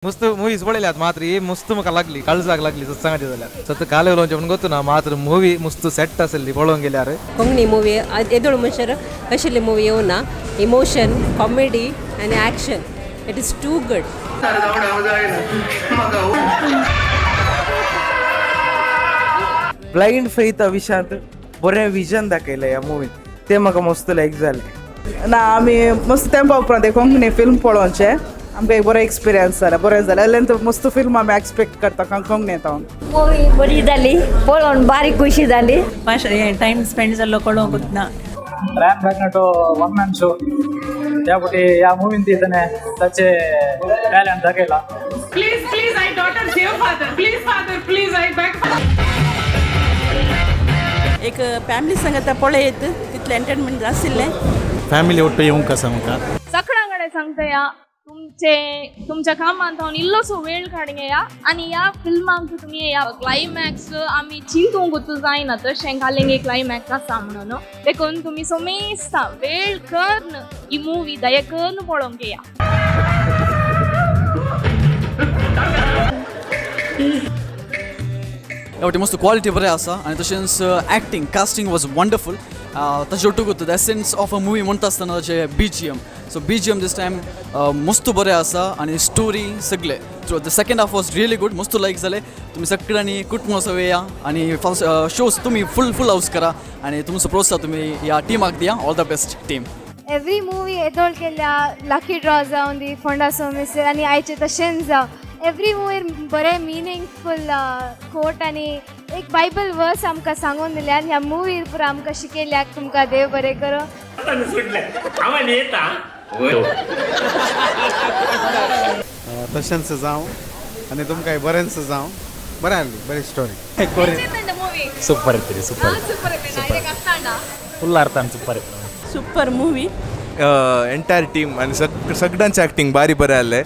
मस्त मूवीज पळयल्यात मात्र ही मस्त म्हाका लागली काळजाक लागली सांगायची जाल्यार सत काले उलोवचें म्हणून गोतूना मात्र मूवी मस्त सेट आसली पळोवंक गेल्यार कोंकणी मूवी येदोळ म्हणसर अशिल्ली मूवी येवना इमोशन कॉमेडी आनी action it is too good blind faith विशयांत बरें विजन दाखयलें ह्या मुवीन तें म्हाका मस्त लायक जालें ना आमी मस्त तेंपा उपरांत एक कोंकणी फिल्म पळोवचें आमकां एक बरो एक्सपिरियन्स जालें बरें जालें जाल्यार मस्त फिल्म आमी एक्सपेक्ट करता कोंकणींत मूवी बरी जाली पळोवन बारीक खुशी जाली टाइम स्पेंड जाल्लो कळोवंक वचना रॅन बॅग्नेटो वन मॅन शो त्यापुटी ह्या मुवीन तिने ताचे टॅलेंट दाखयला Please, I daughter, save father. Please, I beg. एक फॅमिली सांगता पळयत तितलें एंटरटेनमेंट आशिल्लें फॅमिली ಒಟ್ಟು येवंक आसा म्हाका सगळ्यांकडे सांगता तुमच्या कामांत हांव इल्लोसो वेळ काडून या आनी ह्या फिल्माक तुम्ही ह्या क्लायमॅक्स आमी चिंतूंक वचूं जायना तशें घालें एक क्लायमॅक्स आसा म्हणून देखून तुमी सोमेस्ता वेळ करन ही मुवी दया करून पळोवंक या एवढी मस्त क्वालिटी बरें आसा आनी तशेंच एक्टींग कास्टींग वॉज वंडरफूल ताचे ओटूक the essence of a movie म्हणटा आसतना ताचे BGM so BGM this time मस्त बरें आसा आनी स्टोरी सगळे so the second half was really good मस्त लायक जालें तुमी सगळ्यांनी कुटुंब असो येया आनी शोज तुमी फुल हावस करा आनी तुमचो प्रोत्साह तुमी ह्या टिमाक दिया all the best team every movie येदोळ केल्या लकी ड्रॉ जावन दी फोंडा सोमेसर आनी आयचे तशेंच जावं एवरी मुवीर बरें मिनींगफूल कोट आनी एक बायबल वर्स आमकां सांगून दिल्यार ह्या मुवीर पुरो आमकां शिकयल्याक तुमकां देव बरें करो तशेंच जावं आनी तुमकां बरेंच जावं बरें आहली बरी स्टोरी सूपर फुल अर्थान super super movie entire team आणि सगळ्यांचं ॲक्टिंग भारी बरें आहलें